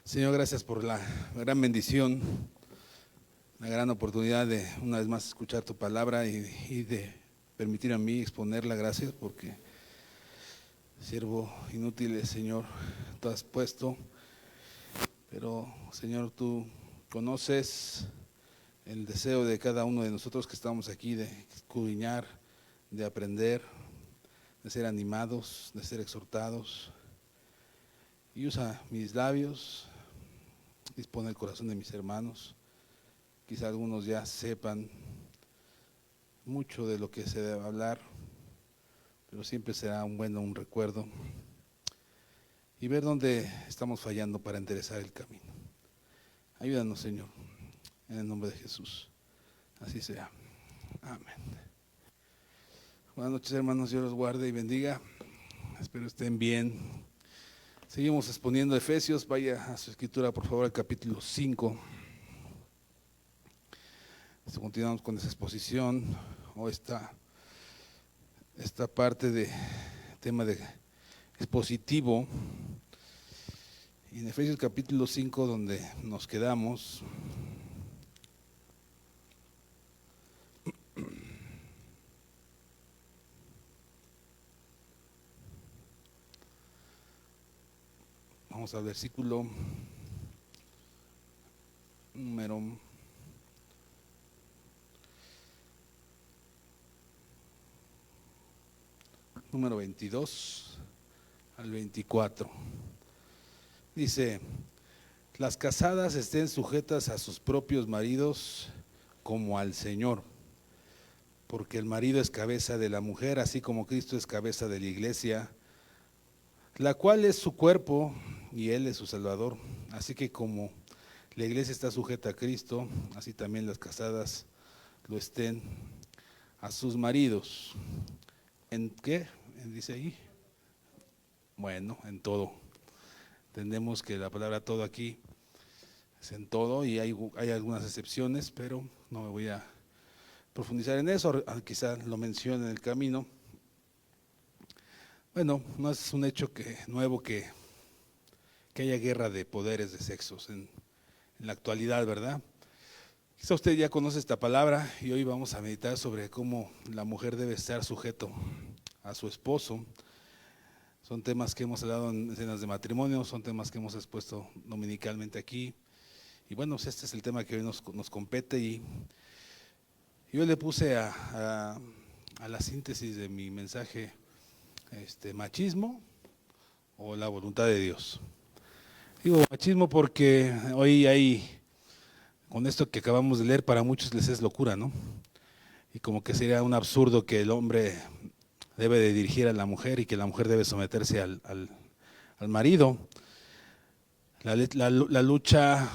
Señor, gracias por la gran bendición, la gran oportunidad de una vez más escuchar tu palabra y de permitir a mí exponerla. Gracias porque siervo inútil, Señor, tú has puesto, pero Señor, tú conoces el deseo de cada uno de nosotros que estamos aquí de escudriñar, de aprender, de ser animados, de ser exhortados. Y usa mis labios, dispone el corazón de mis hermanos. Quizá algunos ya sepan mucho de lo que se debe hablar, pero siempre será un recuerdo y ver dónde estamos fallando para enderezar el camino. Ayúdanos, Señor, en el nombre de Jesús. Así sea. Amén. Buenas noches, hermanos. Dios los guarde y bendiga. Espero estén bien. Seguimos exponiendo Efesios. Vaya a su escritura, por favor, al capítulo 5. Continuamos con esa exposición o esta parte de tema de expositivo. Y en Efesios capítulo 5, donde nos quedamos, vamos al versículo número 22 al 24. Dice: las casadas estén sujetas a sus propios maridos como al Señor, porque el marido es cabeza de la mujer, así como Cristo es cabeza de la iglesia, la cual es su cuerpo y Él es su Salvador. Así que como la iglesia está sujeta a Cristo, así también las casadas lo estén a sus maridos. ¿En qué? Dice ahí. Bueno, en todo. Entendemos que la palabra todo aquí es en todo y hay algunas excepciones, pero no me voy a profundizar en eso, quizá lo mencione en el camino. Bueno, no es un hecho nuevo que haya guerra de poderes, de sexos en la actualidad, ¿verdad? Quizá usted ya conoce esta palabra y hoy vamos a meditar sobre cómo la mujer debe estar sujeto a su esposo. Son temas que hemos hablado en escenas de matrimonio, son temas que hemos expuesto dominicalmente aquí. Y bueno, este es el tema que hoy nos compete y yo le puse a la síntesis de mi mensaje machismo o la voluntad de Dios. Digo machismo porque hoy con esto que acabamos de leer, para muchos les es locura, ¿no? Y como que sería un absurdo que el hombre debe de dirigir a la mujer y que la mujer debe someterse al marido. La lucha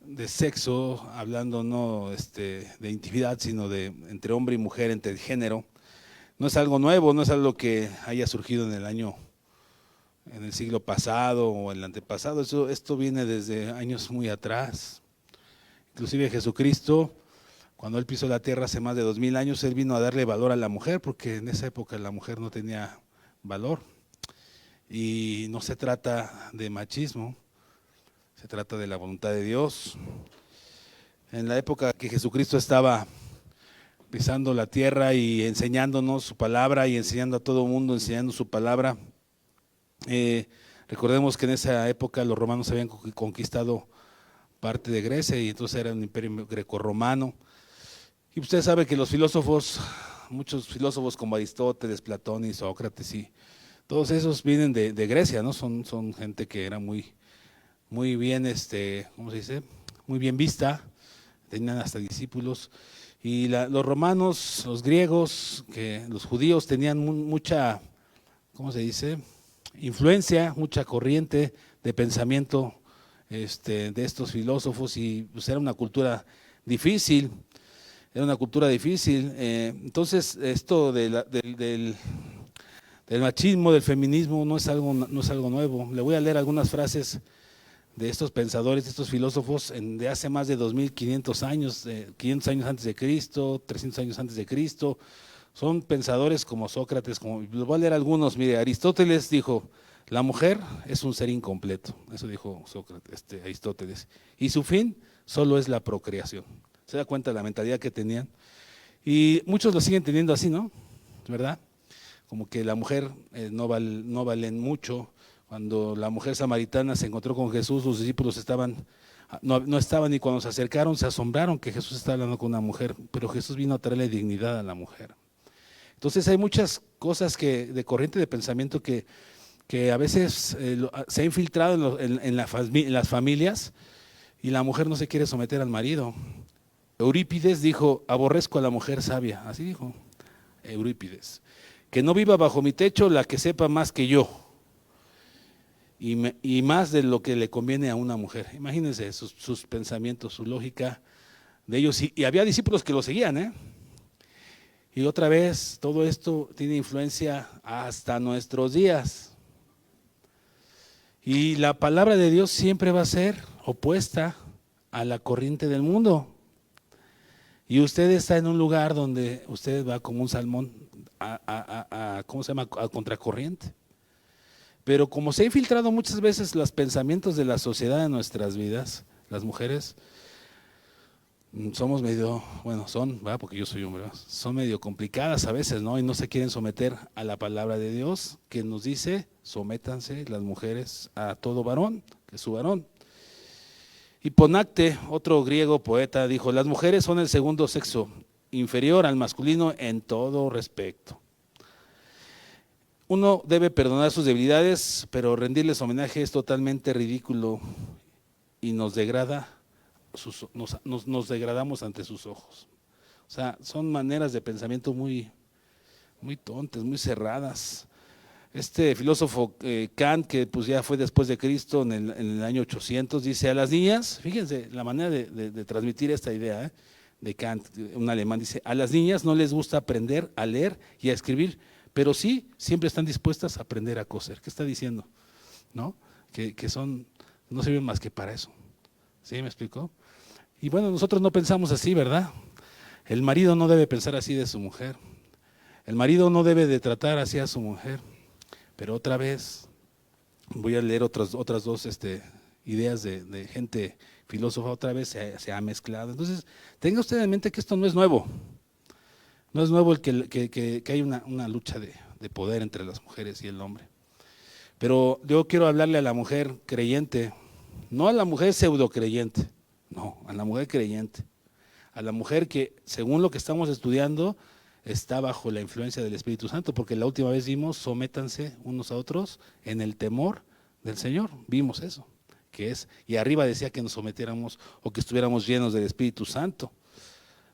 de sexo, hablando no de intimidad, sino de entre hombre y mujer, entre el género, no es algo nuevo, no es algo que haya surgido en el siglo pasado o el antepasado. Esto viene desde años muy atrás. Inclusive Jesucristo, cuando Él pisó la tierra hace más de 2000 años, Él vino a darle valor a la mujer, porque en esa época la mujer no tenía valor. Y no se trata de machismo, se trata de la voluntad de Dios. En la época que Jesucristo estaba pisando la tierra y enseñándonos su palabra y enseñando a todo el mundo, enseñando su palabra, recordemos que en esa época los romanos habían conquistado parte de Grecia y entonces era un imperio grecorromano. Y usted sabe que los filósofos, muchos filósofos como Aristóteles, Platón y Sócrates y todos esos vienen de Grecia, ¿no? Son gente que era muy bien, ¿cómo se dice? Muy bien vista, tenían hasta discípulos. Y los romanos, los griegos, los judíos tenían mucha, ¿cómo se dice? Influencia, mucha corriente de pensamiento de estos filósofos, y pues era una cultura difícil. Entonces esto del machismo, del feminismo no es algo nuevo. Le voy a leer algunas frases de estos pensadores, de estos filósofos de hace más de 2500 años, 500 años antes de Cristo, 300 años antes de Cristo. Son pensadores como Sócrates, les voy a leer algunos. Mire, Aristóteles dijo: La mujer es un ser incompleto, eso dijo Aristóteles, y su fin solo es la procreación. ¿Se da cuenta de la mentalidad que tenían? Y muchos lo siguen teniendo así, ¿no? ¿Verdad? Como que la mujer no valen mucho. Cuando la mujer samaritana se encontró con Jesús, los discípulos no estaban, y cuando se acercaron se asombraron que Jesús estaba hablando con una mujer, pero Jesús vino a traerle dignidad a la mujer. Entonces hay muchas cosas de corriente de pensamiento que a veces se ha infiltrado en las familias, y la mujer no se quiere someter al marido. Eurípides dijo: aborrezco a la mujer sabia, así dijo Eurípides, que no viva bajo mi techo la que sepa más que yo, y más de lo que le conviene a una mujer. Imagínense sus pensamientos, su lógica de ellos, y había discípulos que lo seguían, Y otra vez, todo esto tiene influencia hasta nuestros días. Y la palabra de Dios siempre va a ser opuesta a la corriente del mundo. Y usted está en un lugar donde usted va como un salmón ¿cómo se llama?, a contracorriente. Pero como se ha infiltrado muchas veces los pensamientos de la sociedad en nuestras vidas, las mujeres somos medio, porque yo soy hombre, son medio complicadas a veces, ¿no? Y no se quieren someter a la palabra de Dios, que nos dice: sométanse las mujeres a todo varón, que es su varón. Hiponacte, otro griego poeta, dijo: las mujeres son el segundo sexo, inferior al masculino en todo respecto. Uno debe perdonar sus debilidades, pero rendirles homenaje es totalmente ridículo y nos degrada. Nos degradamos ante sus ojos. O sea, son maneras de pensamiento muy tontas, muy cerradas. Este filósofo Kant, que pues ya fue después de Cristo, en el año 800, dice: a las niñas, fíjense la manera de transmitir esta idea de Kant, un alemán, dice: a las niñas no les gusta aprender a leer y a escribir, pero sí siempre están dispuestas a aprender a coser. ¿Qué está diciendo? ¿No? Que no sirven más que para eso. ¿Sí me explicó? Y bueno, nosotros no pensamos así, ¿verdad? El marido no debe pensar así de su mujer. El marido no debe de tratar así a su mujer. Pero otra vez, voy a leer otras dos ideas de gente filósofa, otra vez se ha mezclado. Entonces, tenga usted en mente que esto no es nuevo. No es nuevo el que hay una lucha de poder entre las mujeres y el hombre. Pero yo quiero hablarle a la mujer creyente, no a la mujer pseudo creyente. No, a la mujer creyente, a la mujer que, según lo que estamos estudiando, está bajo la influencia del Espíritu Santo, porque la última vez vimos: sométanse unos a otros en el temor del Señor. Vimos eso, y arriba decía que nos sometiéramos o que estuviéramos llenos del Espíritu Santo.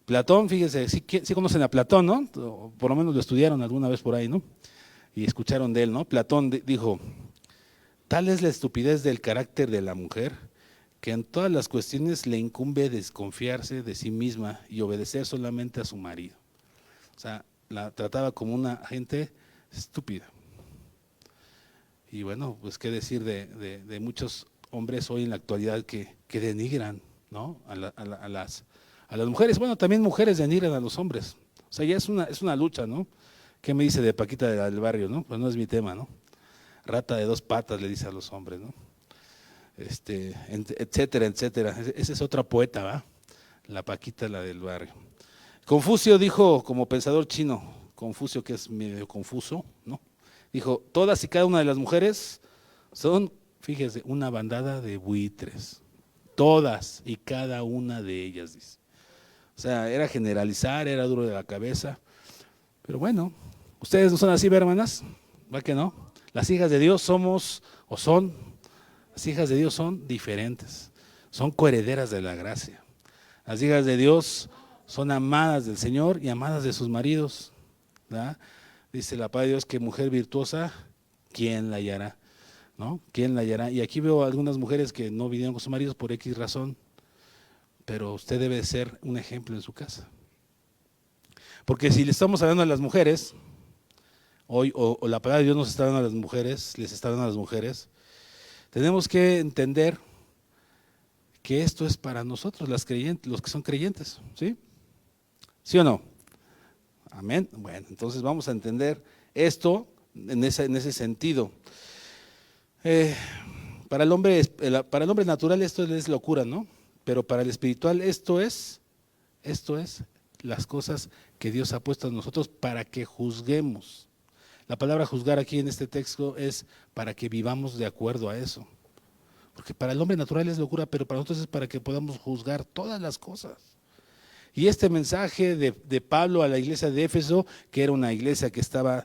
Platón, fíjense, sí conocen a Platón, ¿no? O por lo menos lo estudiaron alguna vez por ahí, ¿no? Y escucharon de él, ¿no? Platón dijo: tal es la estupidez del carácter de la mujer, que en todas las cuestiones le incumbe desconfiarse de sí misma y obedecer solamente a su marido. O sea, la trataba como una gente estúpida. Y bueno, pues qué decir de muchos hombres hoy en la actualidad que denigran, ¿no?, a las mujeres. Bueno, también mujeres denigran a los hombres. O sea, ya es una lucha, ¿no? ¿Qué me dice de Paquita del barrio, no? Pues no es mi tema, ¿no? Rata de dos patas, le dice a los hombres, ¿no? Etcétera, etcétera. Esa es otra poeta, ¿va? La Paquita, la del barrio. Confucio dijo, como pensador chino, Confucio, que es medio confuso, ¿no? Dijo: todas y cada una de las mujeres son, fíjese, una bandada de buitres. Todas y cada una de ellas, dice. O sea, era generalizar, era duro de la cabeza. Pero bueno, ustedes no son así, hermanas, ¿va que no? Las hijas de Dios las hijas de Dios son diferentes, son coherederas de la gracia. Las hijas de Dios son amadas del Señor y amadas de sus maridos, ¿verdad? Dice la palabra de Dios que mujer virtuosa, ¿quién la hallará? ¿No? ¿Quién la hallará? Y aquí veo algunas mujeres que no vinieron con sus maridos por X razón, pero usted debe ser un ejemplo en su casa. Porque si le estamos hablando a las mujeres, hoy, o la palabra de Dios nos está dando a las mujeres, les está dando a las mujeres, tenemos que entender que esto es para nosotros, las creyentes, los que son creyentes, ¿sí? ¿Sí o no? Amén. Bueno, entonces vamos a entender esto en ese sentido. Eh, para el hombre natural esto es locura, ¿no? Pero para el espiritual esto es las cosas que Dios ha puesto en nosotros para que juzguemos. La palabra juzgar aquí en este texto es para que vivamos de acuerdo a eso. Porque para el hombre natural es locura, pero para nosotros es para que podamos juzgar todas las cosas. Y este mensaje de Pablo a la iglesia de Éfeso, que era una iglesia que estaba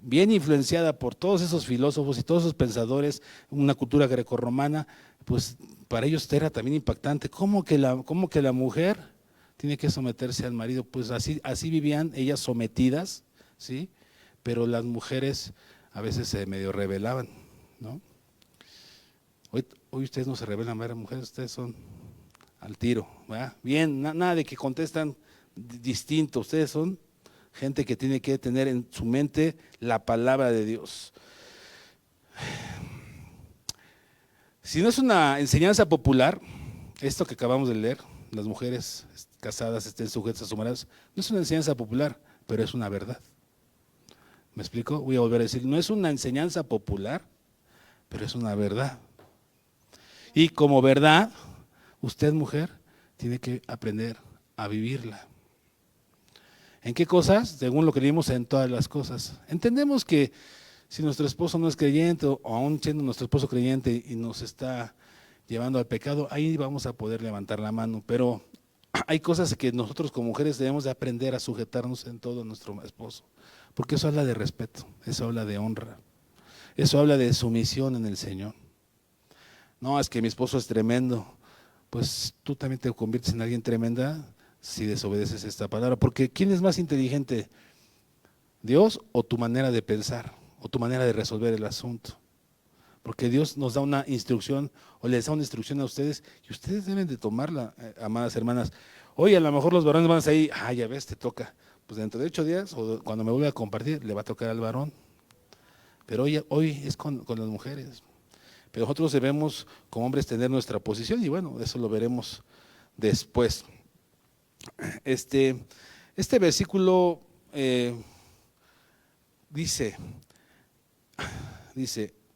bien influenciada por todos esos filósofos y todos esos pensadores, una cultura grecorromana, pues para ellos era también impactante. ¿Cómo que la mujer tiene que someterse al marido? Pues así vivían ellas sometidas, ¿sí? Pero las mujeres a veces se medio rebelaban, ¿no? Hoy ustedes no se rebelan, ¿verdad, mujeres? Ustedes son al tiro, ¿verdad? Bien, nada de que contestan distinto. Ustedes son gente que tiene que tener en su mente la palabra de Dios. Si no es una enseñanza popular, esto que acabamos de leer, las mujeres casadas estén sujetas a sus maridos, no es una enseñanza popular, pero es una verdad. ¿Me explico? Voy a volver a decir, no es una enseñanza popular, pero es una verdad. Y como verdad, usted, mujer, tiene que aprender a vivirla. ¿En qué cosas? Según lo que leímos, en todas las cosas. Entendemos que si nuestro esposo no es creyente, o aún siendo nuestro esposo creyente y nos está llevando al pecado, ahí vamos a poder levantar la mano. Pero hay cosas que nosotros como mujeres debemos de aprender a sujetarnos en todo nuestro esposo. Porque eso habla de respeto, eso habla de honra, eso habla de sumisión en el Señor. No, es que mi esposo es tremendo. Pues tú también te conviertes en alguien tremenda si desobedeces esta palabra. Porque ¿quién es más inteligente? ¿Dios o tu manera de pensar? ¿O tu manera de resolver el asunto? Porque Dios nos da una instrucción o les da una instrucción a ustedes y ustedes deben de tomarla, amadas hermanas. Hoy a lo mejor los varones van a salir, ya ves, te toca. Pues dentro de 8 días o cuando me vuelva a compartir le va a tocar al varón. Pero hoy es con las mujeres. Pero nosotros debemos como hombres tener nuestra posición y bueno, eso lo veremos después. Este versículo dice,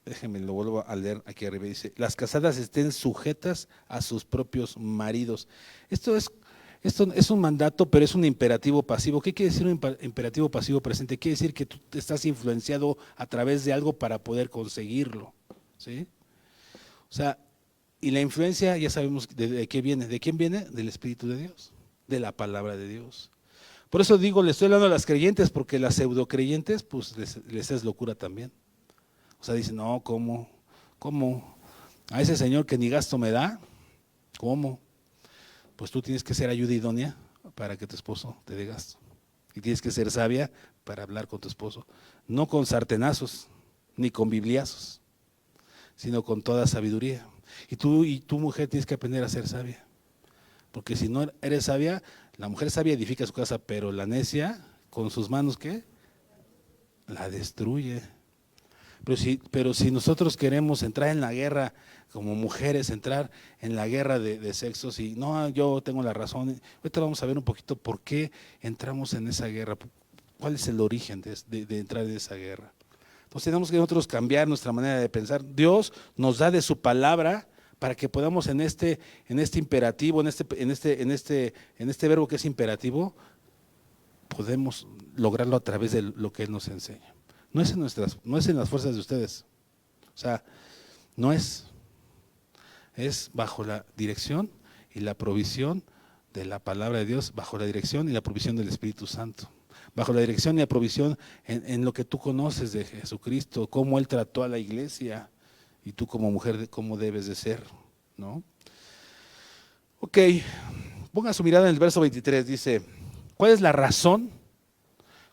déjenme lo vuelvo a leer aquí arriba, dice, las casadas estén sujetas a sus propios maridos. Esto es un mandato, pero es un imperativo pasivo. ¿Qué quiere decir un imperativo pasivo presente? Quiere decir que tú estás influenciado a través de algo para poder conseguirlo, ¿sí? O sea, y la influencia ya sabemos de qué viene. ¿De quién viene? Del Espíritu de Dios, de la palabra de Dios. Por eso digo, le estoy hablando a las creyentes, porque las pseudocreyentes, pues les es locura también. O sea, dicen, no, ¿cómo? A ese señor que ni gasto me da, ¿cómo? Pues tú tienes que ser ayuda idónea para que tu esposo te dé gasto. Y tienes que ser sabia para hablar con tu esposo. No con sartenazos, ni con bibliazos, sino con toda sabiduría. Y tu mujer tienes que aprender a ser sabia. Porque si no eres sabia, la mujer sabia edifica su casa, pero la necia, con sus manos, ¿qué? La destruye. Pero si nosotros queremos entrar en la guerra, como mujeres, entrar en la guerra de sexos, y no, yo tengo la razón. Ahorita vamos a ver un poquito por qué entramos en esa guerra, cuál es el origen de entrar en esa guerra. Entonces tenemos que nosotros cambiar nuestra manera de pensar. Dios nos da de su palabra para que podamos en este imperativo, en este verbo que es imperativo, podemos lograrlo a través de lo que Él nos enseña. No es en las fuerzas de ustedes. O sea, no es bajo la dirección y la provisión de la palabra de Dios, bajo la dirección y la provisión del Espíritu Santo. Bajo la dirección y la provisión en lo que tú conoces de Jesucristo, cómo Él trató a la iglesia y tú como mujer, cómo debes de ser, ¿no? Ok, ponga su mirada en el verso 23, dice, ¿cuál es la razón?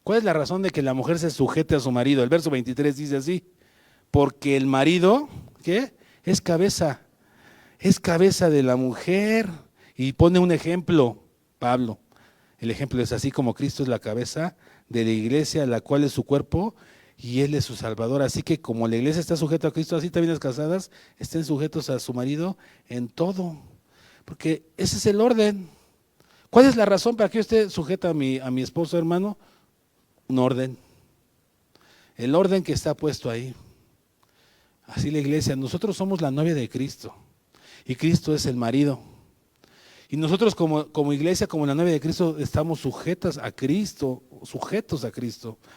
¿Cuál es la razón de que la mujer se sujete a su marido? El verso 23 dice así, porque el marido, ¿qué? Es cabeza de la mujer. Y pone un ejemplo, Pablo. El ejemplo es así como Cristo es la cabeza de la iglesia, la cual es su cuerpo y Él es su Salvador. Así que como la iglesia está sujeta a Cristo, así también las casadas estén sujetos a su marido en todo. Porque ese es el orden. ¿Cuál es la razón para que yo esté sujeta a mi esposo, hermano? Un orden. El orden que está puesto ahí. Así la iglesia, nosotros somos la novia de Cristo y Cristo es el marido. Y nosotros como iglesia, como la novia de Cristo, estamos sujetos a Cristo,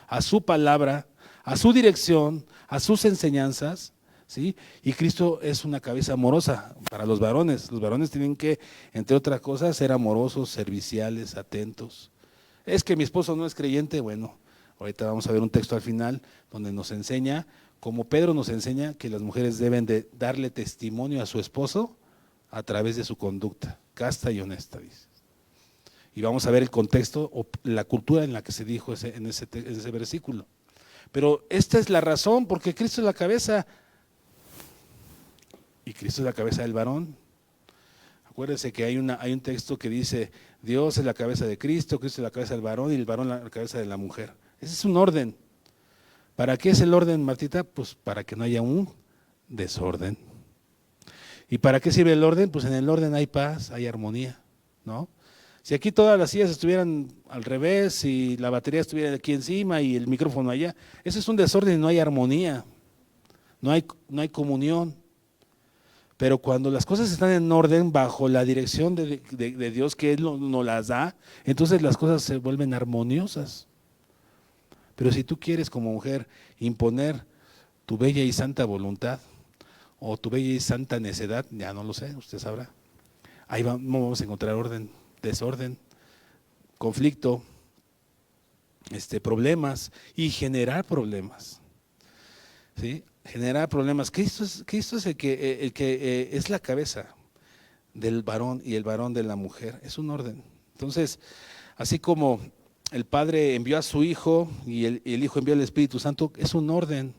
a su palabra, a su dirección, a sus enseñanzas, ¿sí? Y Cristo es una cabeza amorosa para los varones. Los varones tienen que, entre otras cosas, ser amorosos, serviciales, atentos. Es que mi esposo no es creyente, bueno, ahorita vamos a ver un texto al final donde nos enseña, como Pedro nos enseña, que las mujeres deben de darle testimonio a su esposo a través de su conducta, casta y honesta, dice. Y vamos a ver el contexto o la cultura en la que se dijo en ese versículo. Pero esta es la razón, porque Cristo es la cabeza, y Cristo es la cabeza del varón. Acuérdense que hay un texto que dice, Dios es la cabeza de Cristo, Cristo es la cabeza del varón y el varón la cabeza de la mujer. Ese es un orden. ¿Para qué es el orden, Martita? Pues para que no haya un desorden. ¿Y para qué sirve el orden? Pues en el orden hay paz, hay armonía, ¿no? Si aquí todas las sillas estuvieran al revés y la batería estuviera aquí encima y el micrófono allá, eso es un desorden y no hay armonía, no hay comunión. Pero cuando las cosas están en orden bajo la dirección de Dios que Él nos las da, entonces las cosas se vuelven armoniosas. Pero si tú quieres como mujer imponer tu bella y santa voluntad o tu bella y santa necedad, ya no lo sé, usted sabrá. Ahí vamos a encontrar orden, desorden, conflicto, problemas y generar problemas, ¿sí? Generar problemas. Cristo es el que es la cabeza del varón y el varón de la mujer. Es un orden. Entonces, así como el Padre envió a su Hijo y el Hijo envió al Espíritu Santo, es un orden.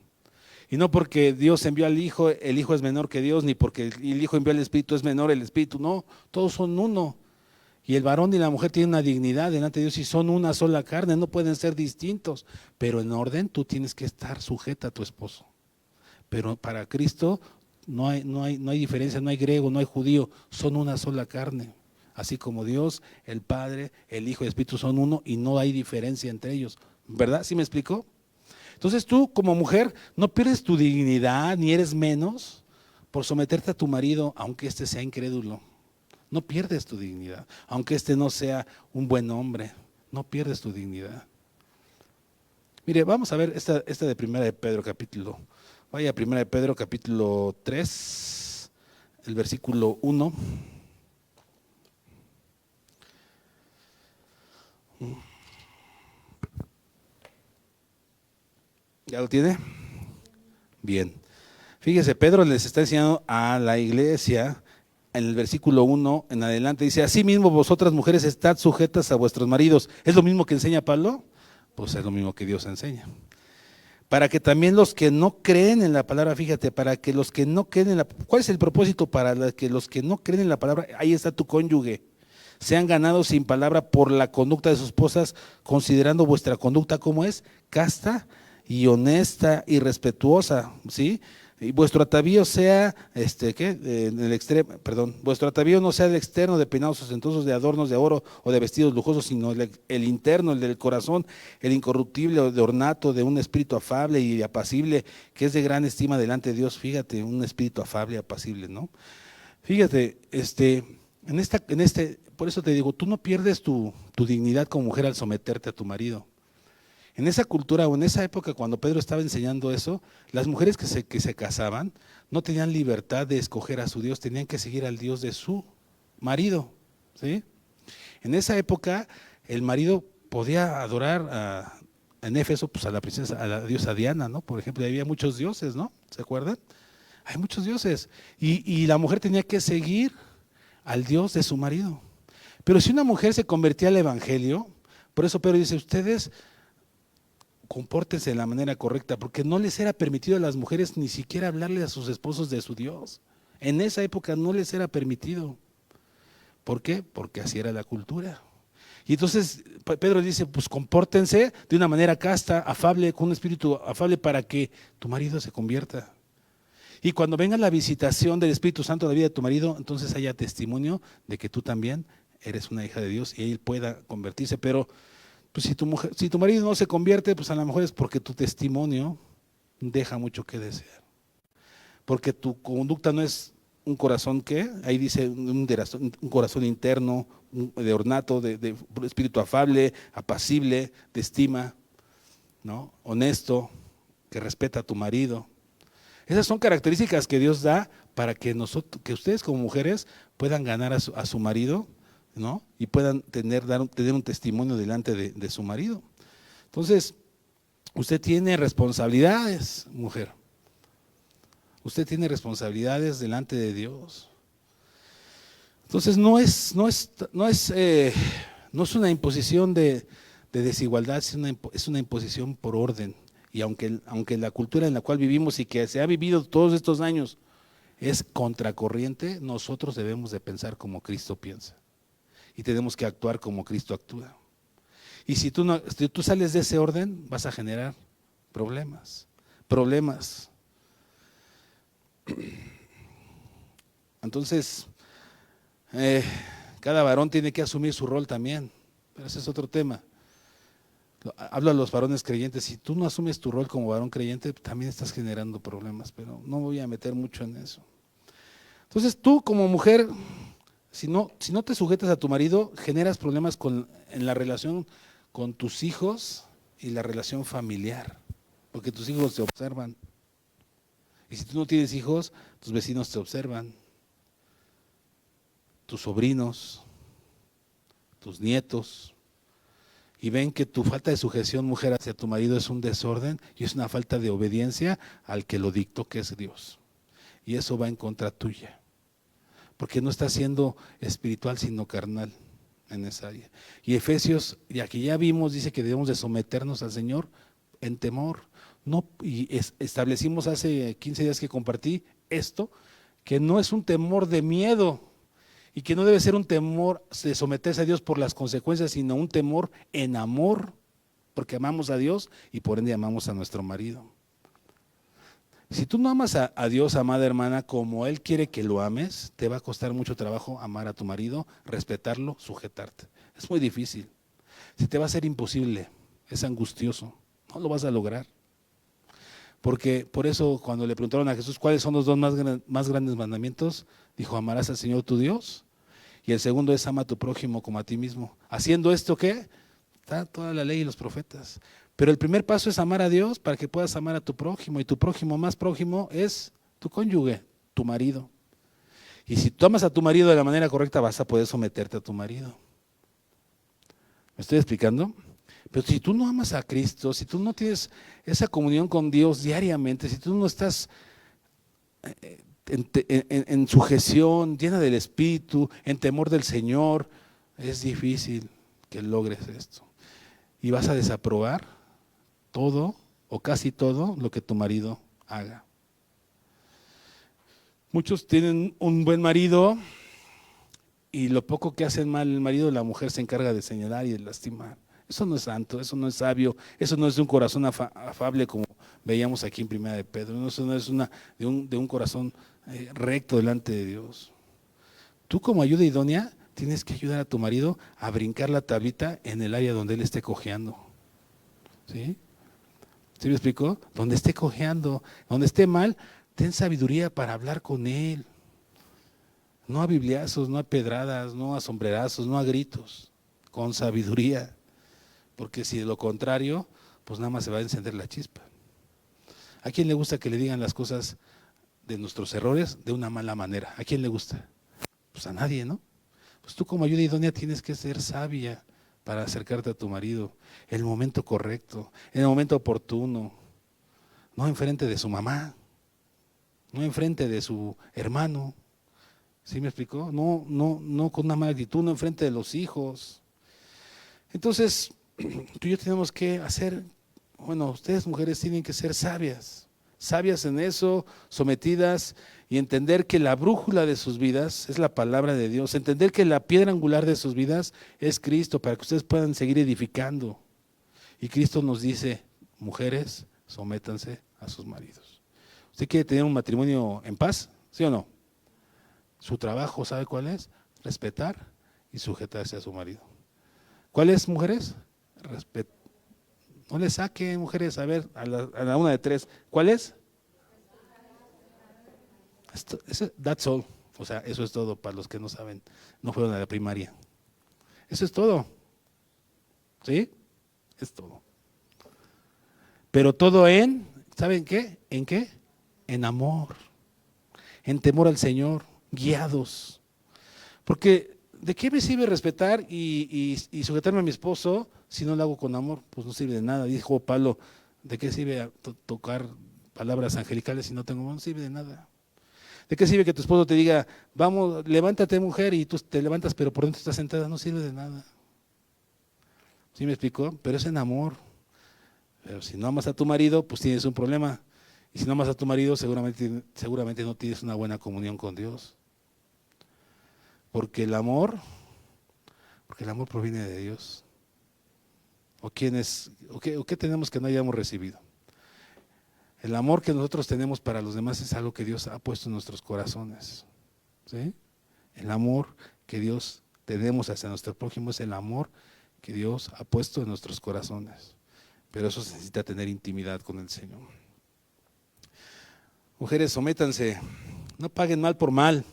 Y no porque Dios envió al Hijo, el Hijo es menor que Dios, ni porque el Hijo envió al Espíritu es menor el Espíritu. No, todos son uno. Y el varón y la mujer tienen una dignidad delante de Dios y son una sola carne, no pueden ser distintos. Pero en orden tú tienes que estar sujeta a tu esposo. Pero para Cristo no hay diferencia, no hay griego, no hay judío, son una sola carne. Así como Dios, el Padre, el Hijo y el Espíritu son uno y no hay diferencia entre ellos. ¿Verdad? ¿Sí me explicó? Entonces tú como mujer no pierdes tu dignidad ni eres menos por someterte a tu marido, aunque éste sea incrédulo. No pierdes tu dignidad, aunque éste no sea un buen hombre, no pierdes tu dignidad. Mire, vamos a ver esta de Primera de Pedro capítulo. Vaya a Primera de Pedro capítulo 3, el versículo 1. ¿Ya lo tiene? Bien. Fíjese, Pedro les está enseñando a la iglesia en el versículo 1 en adelante. Dice, asimismo vosotras mujeres estad sujetas a vuestros maridos. ¿Es lo mismo que enseña Pablo? Pues es lo mismo que Dios enseña. Para que también los que no creen en la palabra, fíjate, para que los que no creen en la palabra, ¿cuál es el propósito para que los que no creen en la palabra, ahí está tu cónyuge, sean ganados sin palabra por la conducta de sus esposas, considerando vuestra conducta como es, casta y honesta y respetuosa, ¿sí? Y vuestro atavío sea, en el extremo, vuestro atavío no sea el externo de peinados ostentosos, de adornos de oro o de vestidos lujosos, sino el interno, el del corazón, el incorruptible, de ornato, de un espíritu afable y apacible, que es de gran estima delante de Dios. Fíjate, un espíritu afable y apacible, ¿no? Fíjate, por eso te digo, tú no pierdes tu dignidad como mujer al someterte a tu marido. En esa cultura o en esa época cuando Pedro estaba enseñando eso, las mujeres que se casaban no tenían libertad de escoger a su Dios, tenían que seguir al Dios de su marido, ¿sí? En esa época el marido podía adorar en Éfeso pues a la diosa Diana, ¿no? Por ejemplo, había muchos dioses, ¿no? ¿Se acuerdan? Hay muchos dioses y la mujer tenía que seguir al Dios de su marido. Pero si una mujer se convertía al evangelio, por eso Pedro dice, ustedes compórtense de la manera correcta, porque no les era permitido a las mujeres ni siquiera hablarle a sus esposos de su Dios. En esa época no les era permitido. ¿Por qué? Porque así era la cultura. Y entonces Pedro dice, pues compórtense de una manera casta, afable, con un espíritu afable para que tu marido se convierta. Y cuando venga la visitación del Espíritu Santo a la vida de tu marido, entonces haya testimonio de que tú también eres una hija de Dios y él pueda convertirse. Pero pues si tu marido no se convierte, pues a lo mejor es porque tu testimonio deja mucho que desear. porque tu conducta no es un corazón que, ahí dice un corazón interno, de ornato, de espíritu afable, apacible, de estima, ¿no? Honesto, que respeta a tu marido. Esas son características que Dios da para que que ustedes como mujeres puedan ganar a su marido, ¿no? Y puedan tener un testimonio delante de su marido. Entonces, usted tiene responsabilidades, mujer. Usted tiene responsabilidades delante de Dios. Entonces no es una imposición de desigualdad, es una imposición por orden. Y aunque la cultura en la cual vivimos y que se ha vivido todos estos años es contracorriente, nosotros debemos de pensar como Cristo piensa. Y tenemos que actuar como Cristo actúa. Y si tú sales de ese orden, vas a generar problemas. Entonces, cada varón tiene que asumir su rol también, pero ese es otro tema. Hablo a los varones creyentes, si tú no asumes tu rol como varón creyente, también estás generando problemas, pero no voy a meter mucho en eso. Entonces tú como mujer, si no te sujetas a tu marido, generas problemas en la relación con tus hijos y la relación familiar, porque tus hijos te observan. Y si tú no tienes hijos, tus vecinos te observan, tus sobrinos, tus nietos, y ven que tu falta de sujeción, mujer, hacia tu marido es un desorden y es una falta de obediencia al que lo dictó, que es Dios. Y eso va en contra tuya, porque no estás siendo espiritual sino carnal en esa área. Y Efesios, ya que ya vimos, dice que debemos de someternos al Señor en temor. No, y establecimos hace 15 días que compartí esto, que no es un temor de miedo y que no debe ser un temor de someterse a Dios por las consecuencias, sino un temor en amor, porque amamos a Dios y por ende amamos a nuestro marido. Si tú no amas a Dios, amada hermana, como Él quiere que lo ames, te va a costar mucho trabajo amar a tu marido, respetarlo, sujetarte. Es muy difícil. Se te va a hacer imposible, es angustioso, no lo vas a lograr. Porque por eso cuando le preguntaron a Jesús cuáles son los dos más grandes mandamientos, dijo: amarás al Señor tu Dios, y el segundo es ama a tu prójimo como a ti mismo. Haciendo esto, ¿qué? Está toda la ley y los profetas. Pero el primer paso es amar a Dios para que puedas amar a tu prójimo, y tu prójimo más prójimo es tu cónyuge, tu marido. Y si tú amas a tu marido de la manera correcta, vas a poder someterte a tu marido. ¿Me estoy explicando? Pero si tú no amas a Cristo, si tú no tienes esa comunión con Dios diariamente, si tú no estás en sujeción, llena del Espíritu, en temor del Señor, es difícil que logres esto. Y vas a desaprobar todo o casi todo lo que tu marido haga. Muchos tienen un buen marido y lo poco que hacen mal el marido, la mujer se encarga de señalar y de lastimar. Eso no es santo, eso no es sabio, eso no es de un corazón afable como veíamos aquí en Primera de Pedro, eso no es de un corazón recto delante de Dios. Tú como ayuda idónea tienes que ayudar a tu marido a brincar la tablita en el área donde él esté cojeando. ¿Sí? ¿Sí me explicó? Donde esté cojeando, donde esté mal, ten sabiduría para hablar con él. No a bibliazos, no a pedradas, no a sombrerazos, no a gritos, con sabiduría. Porque si de lo contrario, pues nada más se va a encender la chispa. ¿A quién le gusta que le digan las cosas de nuestros errores de una mala manera? ¿A quién le gusta? Pues a nadie, ¿no? Pues tú como ayuda idónea tienes que ser sabia para acercarte a tu marido en el momento correcto, en el momento oportuno, no enfrente de su mamá, no enfrente de su hermano. ¿Sí me explicó? No con una mala actitud, no enfrente de los hijos. Entonces, tú y yo tenemos que hacer, bueno, ustedes mujeres tienen que ser sabias en eso, sometidas y entender que la brújula de sus vidas es la palabra de Dios, entender que la piedra angular de sus vidas es Cristo para que ustedes puedan seguir edificando. Y Cristo nos dice: mujeres, sométanse a sus maridos. ¿Usted quiere tener un matrimonio en paz? ¿Sí o no? Su trabajo, ¿sabe cuál es? Respetar y sujetarse a su marido. ¿Cuál es, mujeres? Respeto. No le saquen, mujeres, a ver, a la una de tres. ¿Cuál es? That's all. O sea, eso es todo para los que no saben, no fueron a la primaria. Eso es todo. ¿Sí? Es todo. Pero todo ¿saben qué? ¿En qué? En amor, en temor al Señor, guiados. Porque ¿de qué me sirve respetar y sujetarme a mi esposo si no lo hago con amor? Pues no sirve de nada. Dijo Pablo, ¿de qué sirve tocar palabras angelicales si no tengo amor? No sirve de nada. ¿De qué sirve que tu esposo te diga, vamos, levántate mujer, y tú te levantas pero por dentro estás sentada? No sirve de nada. ¿Sí me explicó? Pero es en amor. Pero si no amas a tu marido, pues tienes un problema. Y si no amas a tu marido, seguramente no tienes una buena comunión con Dios. Porque el amor proviene de Dios. ¿O qué tenemos que no hayamos recibido? El amor que nosotros tenemos para los demás es algo que Dios ha puesto en nuestros corazones. ¿Sí? El amor que Dios tenemos hacia nuestro prójimo es el amor que Dios ha puesto en nuestros corazones. Pero eso se necesita tener intimidad con el Señor. Mujeres, sométanse, no paguen mal por mal.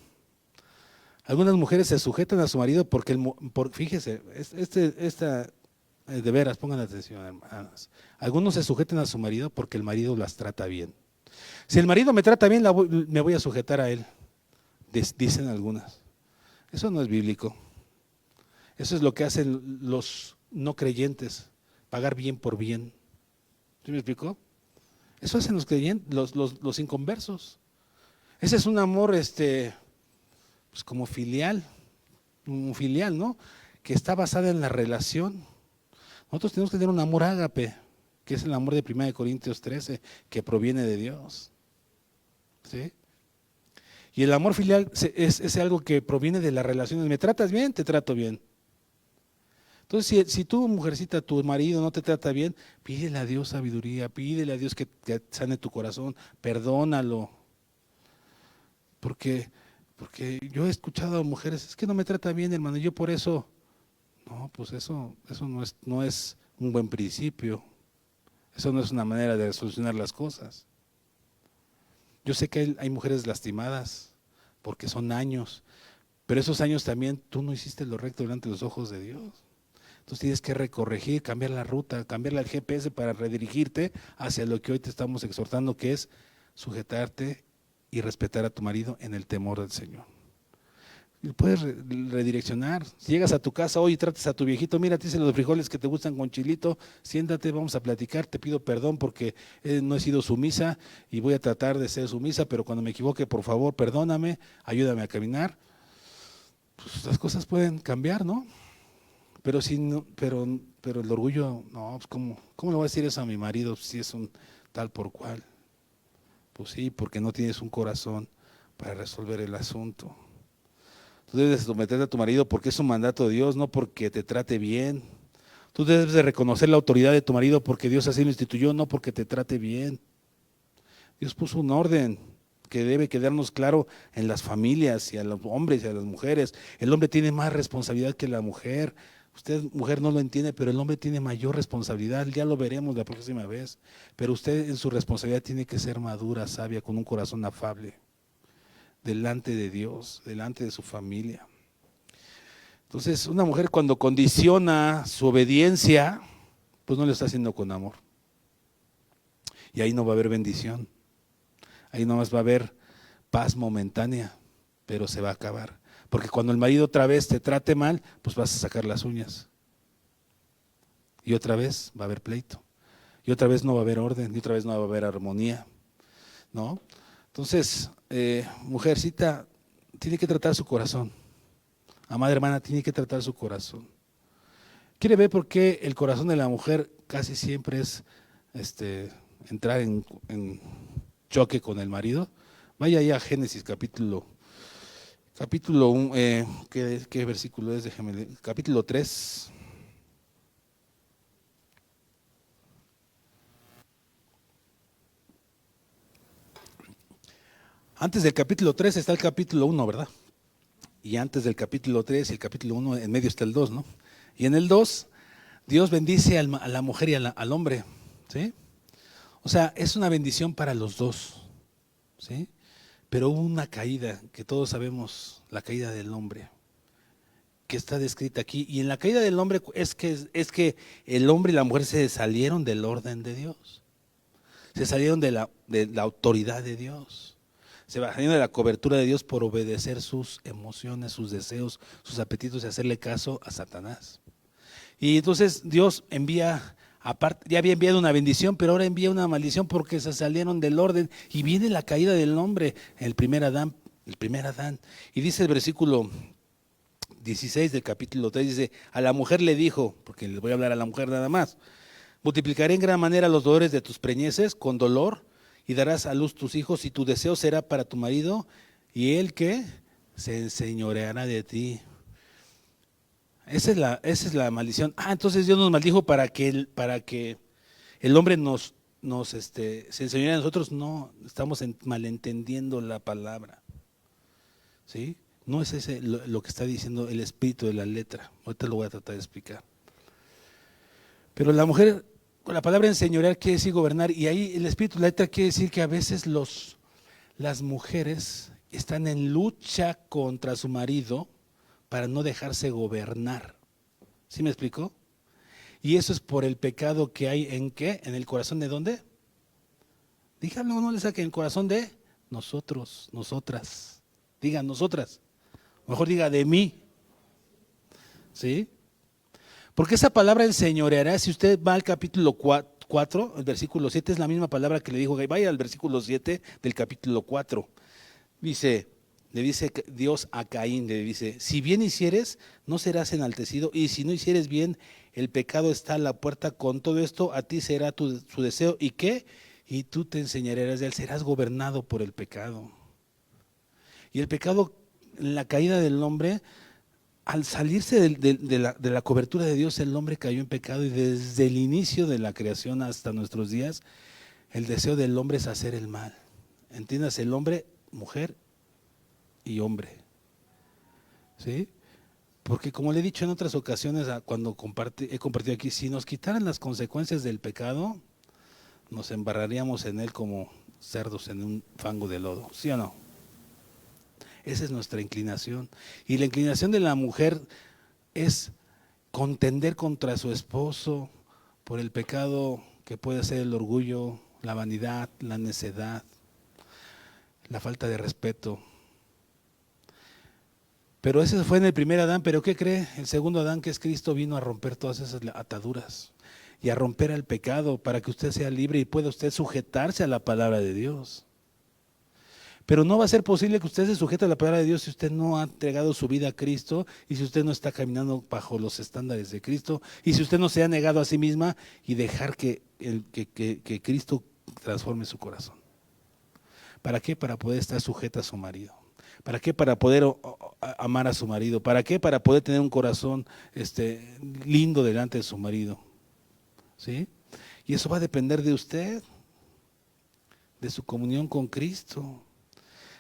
Algunas mujeres se sujetan a su marido porque, fíjese, de veras, pongan atención, hermanas. Algunos se sujetan a su marido porque el marido las trata bien. Si el marido me trata bien, me voy a sujetar a él, dicen algunas. Eso no es bíblico. Eso es lo que hacen los no creyentes, pagar bien por bien. ¿Sí me explico? Eso hacen los creyentes, los inconversos. Ese es un amor, pues como filial, un filial, ¿no? Que está basada en la relación. Nosotros tenemos que tener un amor ágape, que es el amor de 1 Corintios 13, que proviene de Dios. ¿Sí? Y el amor filial es algo que proviene de las relaciones. ¿Me tratas bien? Te trato bien. Entonces, si tú, mujercita, tu marido no te trata bien, pídele a Dios sabiduría, pídele a Dios que sane tu corazón, perdónalo. Porque yo he escuchado a mujeres, es que no me trata bien, hermano, y yo por eso, no, pues eso no es un buen principio. Eso no es una manera de solucionar las cosas. Yo sé que hay mujeres lastimadas porque son años, pero esos años también tú no hiciste lo recto delante de los ojos de Dios. Entonces tienes que recorregir, cambiar la ruta, cambiarle al GPS para redirigirte hacia lo que hoy te estamos exhortando, que es sujetarte y respetar a tu marido en el temor del Señor. Y puedes redireccionar. Si llegas a tu casa hoy y tratas a tu viejito, mira, te dicen los frijoles que te gustan con chilito, siéntate, vamos a platicar, te pido perdón porque no he sido sumisa y voy a tratar de ser sumisa, pero cuando me equivoque, por favor, perdóname, ayúdame a caminar. Pues las cosas pueden cambiar, ¿no? Pero el orgullo, no, pues ¿cómo le voy a decir eso a mi marido si es un tal por cual? Pues sí, porque no tienes un corazón para resolver el asunto. Tú debes someterte a tu marido porque es un mandato de Dios, no porque te trate bien. Tú debes de reconocer la autoridad de tu marido porque Dios así lo instituyó, no porque te trate bien. Dios puso un orden que debe quedarnos claro en las familias y a los hombres y a las mujeres. El hombre tiene más responsabilidad que la mujer. Usted, mujer, no lo entiende, pero el hombre tiene mayor responsabilidad, ya lo veremos la próxima vez. Pero usted en su responsabilidad tiene que ser madura, sabia, con un corazón afable, delante de Dios, delante de su familia. Entonces, una mujer cuando condiciona su obediencia, pues no lo está haciendo con amor. Y ahí no va a haber bendición. Ahí nomás va a haber paz momentánea, pero se va a acabar. Porque cuando el marido otra vez te trate mal, pues vas a sacar las uñas. Y otra vez va a haber pleito. Y otra vez no va a haber orden, y otra vez no va a haber armonía, ¿no? Entonces, mujercita, tiene que tratar su corazón. Amada hermana, tiene que tratar su corazón. ¿Quiere ver por qué el corazón de la mujer casi siempre es entrar en choque con el marido? Vaya ahí a Génesis capítulo 1, ¿qué versículo es? Déjame leer. Capítulo 3. Antes del capítulo 3 está el capítulo 1, ¿verdad? Y antes del capítulo 3 y el capítulo 1, en medio está el 2, ¿no? Y en el 2, Dios bendice a la mujer y al hombre, ¿sí? O sea, es una bendición para los dos, ¿sí? Pero hubo una caída, que todos sabemos, la caída del hombre, que está descrita aquí. Y en la caída del hombre es que el hombre y la mujer se salieron del orden de Dios. Se salieron de la autoridad de Dios. Se salieron de la cobertura de Dios por obedecer sus emociones, sus deseos, sus apetitos y hacerle caso a Satanás. Y entonces Dios envía, aparte, ya había enviado una bendición, pero ahora envía una maldición porque se salieron del orden. Y viene la caída del hombre, el primer Adán. Y dice el versículo 16 del capítulo 3, dice, a la mujer le dijo, porque les voy a hablar a la mujer nada más, multiplicaré en gran manera los dolores de tus preñeces con dolor y darás a luz tus hijos y tu deseo será para tu marido y él que se enseñoreará de ti. Esa es la maldición. Entonces Dios nos maldijo para que el hombre se enseñorea a nosotros. No, estamos malentendiendo la palabra. ¿Sí? No es ese lo que está diciendo el espíritu de la letra. Ahorita lo voy a tratar de explicar. Pero la mujer, con la palabra enseñorear quiere decir gobernar, y ahí el espíritu de la letra quiere decir que a veces las mujeres están en lucha contra su marido para no dejarse gobernar. ¿Sí me explicó? Y eso es por el pecado que hay ¿en qué? ¿En el corazón de dónde? Díganlo, no le saquen el corazón de nosotros, nosotras. Digan nosotras. Mejor diga de mí. ¿Sí? Porque esa palabra enseñoreará, si usted va al capítulo 4, el versículo 7, es la misma palabra que le dijo, vaya al versículo 7 del capítulo 4. Le dice Dios a Caín, le dice, si bien hicieres, no serás enaltecido, y si no hicieres bien, el pecado está a la puerta, con todo esto a ti será su deseo, ¿y qué? Y tú te enseñarás de él, serás gobernado por el pecado. Y el pecado, la caída del hombre, al salirse de la cobertura de Dios, el hombre cayó en pecado, y desde el inicio de la creación hasta nuestros días, el deseo del hombre es hacer el mal. ¿Entiendas? El hombre, mujer y hombre. ¿Sí? Porque como le he dicho en otras ocasiones, cuando he compartido aquí, si nos quitaran las consecuencias del pecado, nos embarraríamos en él como cerdos en un fango de lodo. ¿Sí o no? Esa es nuestra inclinación. Y la inclinación de la mujer es contender contra su esposo por el pecado que puede ser el orgullo, la vanidad, la necedad, la falta de respeto. Pero ese fue en el primer Adán, pero ¿qué cree? El segundo Adán, que es Cristo, vino a romper todas esas ataduras y a romper el pecado para que usted sea libre y pueda usted sujetarse a la palabra de Dios. Pero no va a ser posible que usted se sujete a la palabra de Dios si usted no ha entregado su vida a Cristo y si usted no está caminando bajo los estándares de Cristo y si usted no se ha negado a sí misma y dejar que Cristo transforme su corazón. ¿Para qué? Para poder estar sujeta a su marido. ¿Para qué? Para poder amar a su marido. ¿Para qué? Para poder tener un corazón lindo delante de su marido. ¿Sí? Y eso va a depender de usted, de su comunión con Cristo.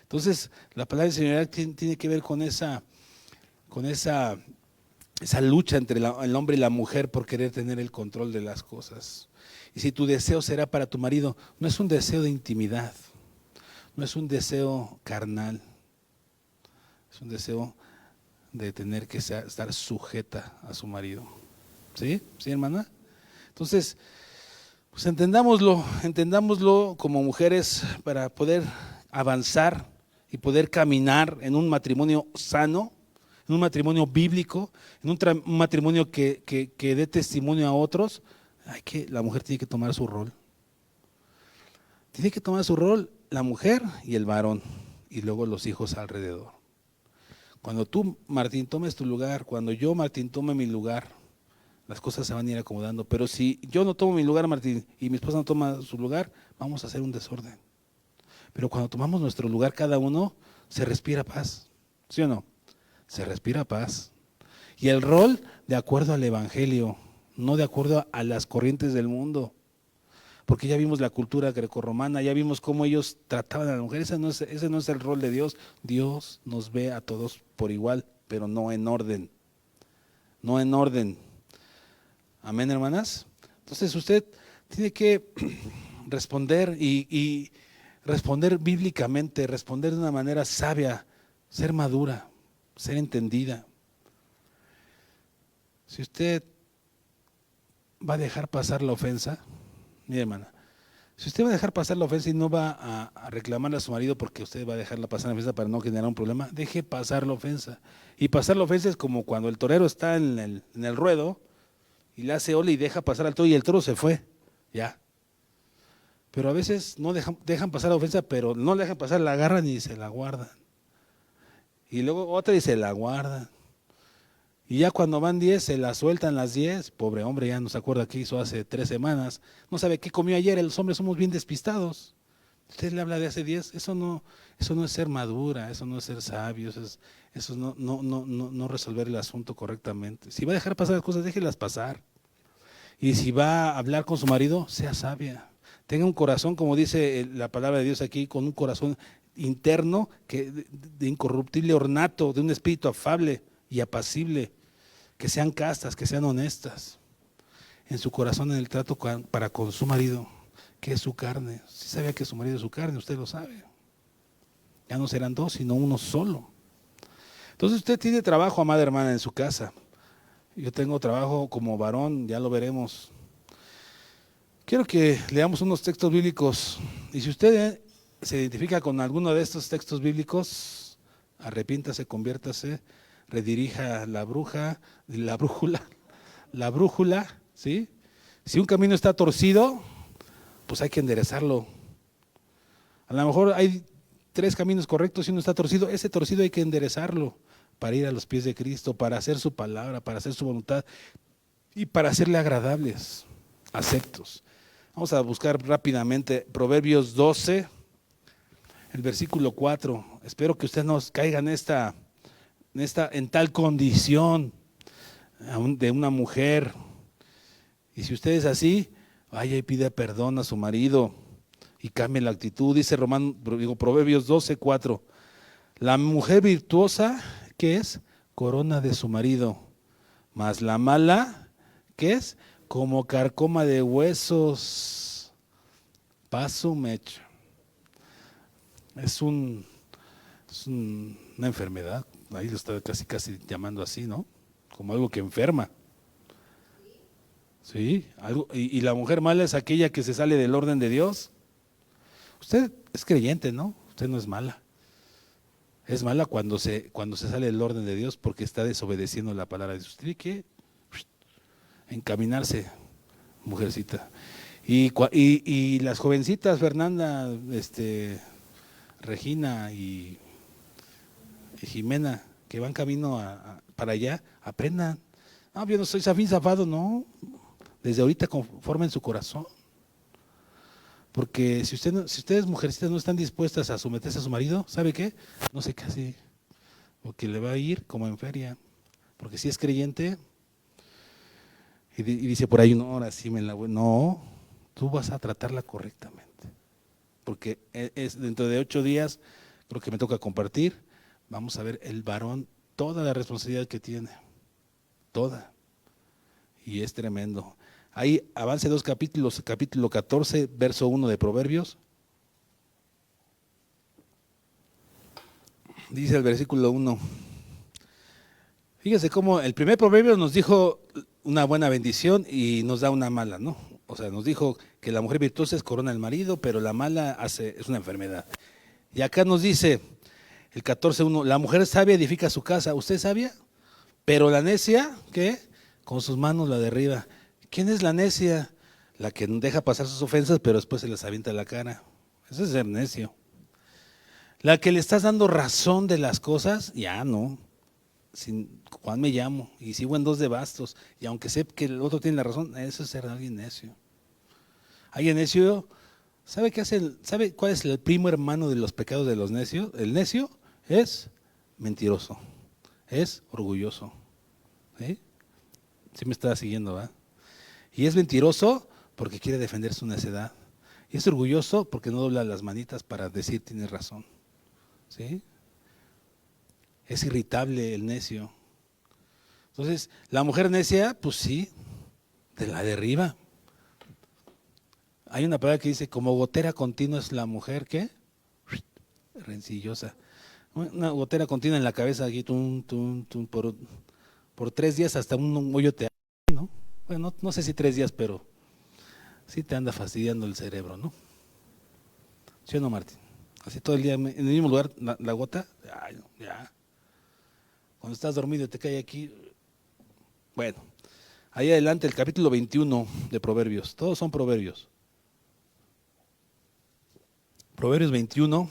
Entonces, la palabra del Señor tiene que ver con esa lucha entre el hombre y la mujer por querer tener el control de las cosas. Y si tu deseo será para tu marido, no es un deseo de intimidad, no es un deseo carnal, es un deseo de tener que estar sujeta a su marido. ¿Sí? ¿Sí, hermana? Entonces, pues entendámoslo como mujeres para poder avanzar y poder caminar en un matrimonio sano, en un matrimonio bíblico, en un matrimonio que dé testimonio a otros. La mujer tiene que tomar su rol. Tiene que tomar su rol la mujer y el varón, y luego los hijos alrededor. Cuando tú, Martín, tomes tu lugar, cuando yo, Martín, tome mi lugar, las cosas se van a ir acomodando. Pero si yo no tomo mi lugar, Martín, y mi esposa no toma su lugar, vamos a hacer un desorden. Pero cuando tomamos nuestro lugar cada uno, se respira paz. ¿Sí o no? Se respira paz. Y el rol de acuerdo al Evangelio, no de acuerdo a las corrientes del mundo. Porque ya vimos la cultura grecorromana, ya vimos cómo ellos trataban a la mujer. Ese no es el rol de Dios. Dios nos ve a todos por igual, pero no en orden. No en orden. Amén, hermanas. Entonces usted tiene que responder y responder bíblicamente, responder de una manera sabia, ser madura, ser entendida. Si usted va a dejar pasar la ofensa, mi hermana, si usted va a dejar pasar la ofensa y no va a reclamarle a su marido porque usted va a dejarla pasar la ofensa para no generar un problema, deje pasar la ofensa. Y pasar la ofensa es como cuando el torero está en el ruedo y le hace ole y deja pasar al toro y el toro se fue, ya. Pero a veces no dejan pasar la ofensa, pero no la dejan pasar, la agarran y se la guardan. Y luego otra y se la guardan. Y ya cuando van 10, se la sueltan las 10. Pobre hombre, ya no se acuerda qué hizo hace 3 semanas. No sabe qué comió ayer. Los hombres somos bien despistados. Usted le habla de hace 10. Eso no es ser madura, eso no es ser sabio, eso es no resolver el asunto correctamente. Si va a dejar pasar las cosas, déjelas pasar. Y si va a hablar con su marido, sea sabia. Tenga un corazón, como dice la palabra de Dios aquí, con un corazón interno, de incorruptible ornato, de un espíritu afable y apacible, que sean castas, que sean honestas en su corazón, en el trato para con su marido, que es su carne. Si sabía que su marido es su carne, usted lo sabe. Ya no serán 2, sino uno solo. Entonces usted tiene trabajo, amada hermana, en su casa. Yo tengo trabajo como varón, ya lo veremos. Quiero que leamos unos textos bíblicos, y si usted se identifica con alguno de estos textos bíblicos, arrepiéntase, conviértase, redirija la brújula, ¿sí? Si un camino está torcido, pues hay que enderezarlo. A lo mejor hay 3 caminos correctos y uno está torcido, ese torcido hay que enderezarlo para ir a los pies de Cristo, para hacer su palabra, para hacer su voluntad y para hacerle agradables, aceptos. Vamos a buscar rápidamente Proverbios 12, el versículo 4. Espero que usted no caiga en tal condición de una mujer. Y si usted es así, vaya y pida perdón a su marido y cambie la actitud. Dice Proverbios 12, 4. La mujer virtuosa, ¿qué es? Corona de su marido. Mas la mala, ¿qué es? Como carcoma de huesos. Paso mecha. Es una enfermedad. Ahí lo está casi llamando así, ¿no? Como algo que enferma. Sí, y la mujer mala es aquella que se sale del orden de Dios. Usted es creyente, ¿no? Usted no es mala. Es mala cuando se sale del orden de Dios porque está desobedeciendo la palabra de Dios. Usted tiene que encaminarse, mujercita. Y las jovencitas, Fernanda, Regina y Jimena, que van camino para allá, aprendan. No, yo no soy Safín Zafado, no. Desde ahorita conformen su corazón. Porque si ustedes mujercitas no están dispuestas a someterse a su marido, ¿sabe qué? No se case, porque le va a ir como en feria. Porque si es creyente y dice por ahí, no, ahora sí me la voy. No, tú vas a tratarla correctamente. Porque dentro de 8 días, creo que me toca compartir, vamos a ver el varón, toda la responsabilidad que tiene, toda. Y es tremendo. Ahí avance 2 capítulos, capítulo 14, verso 1 de Proverbios. Dice el versículo 1. Fíjese cómo el primer proverbio nos dijo una buena bendición y nos da una mala, ¿no? O sea, nos dijo que la mujer virtuosa es corona del marido, pero la mala es una enfermedad. Y acá nos dice el 14:1, la mujer sabia edifica su casa. ¿Usted es sabia? Pero la necia, ¿qué? Con sus manos la derriba. ¿Quién es la necia? La que deja pasar sus ofensas, pero después se las avienta a la cara. Eso es ser necio. La que le estás dando razón de las cosas, ya no. Juan me llamo y sigo en 2 de bastos. Y aunque sé que el otro tiene la razón, eso es ser alguien necio. Alguien necio, ¿sabe qué hace? ¿Sabe cuál es el primo hermano de los pecados de los necios? El necio es mentiroso, es orgulloso. ¿Sí? Sí me está siguiendo, ¿verdad? Y es mentiroso porque quiere defender su necedad. Y es orgulloso porque no dobla las manitas para decir tienes razón. ¿Sí? Es irritable el necio. Entonces, la mujer necia, pues sí, te la derriba. Hay una palabra que dice, como gotera continua es la mujer, ¿qué? rencillosa. Una gotera continua en la cabeza aquí, por 3 días hasta un hoyo te hay, ¿no? Bueno, no sé si 3 días, pero sí te anda fastidiando el cerebro, ¿no? ¿Sí o no, Martín? Así todo el día en el mismo lugar, la gota, ay, no, ya. Cuando estás dormido y te cae aquí, bueno. Ahí adelante el capítulo 21 de Proverbios, todos son Proverbios. Proverbios 21.